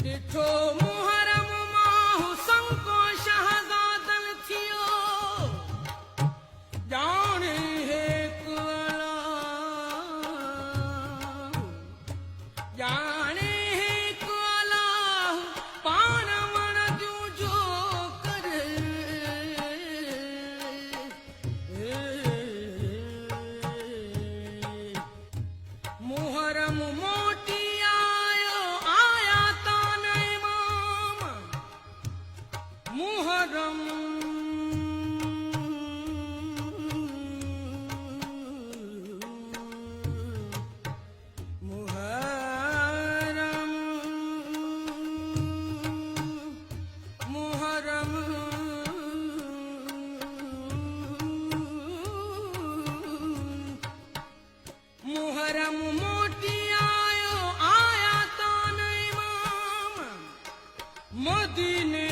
ॾिठो मुहरम मां संको शहज़ादन थियो ॼाणे हिक अलाह ॼाणे हिक अलाह पाण वण जूं जो करे मुहरम मोटी आयो आया तान इमाम मुहरम मुहरम मुहरम मुहरम मोटी आयो आया तान इमाम मदीने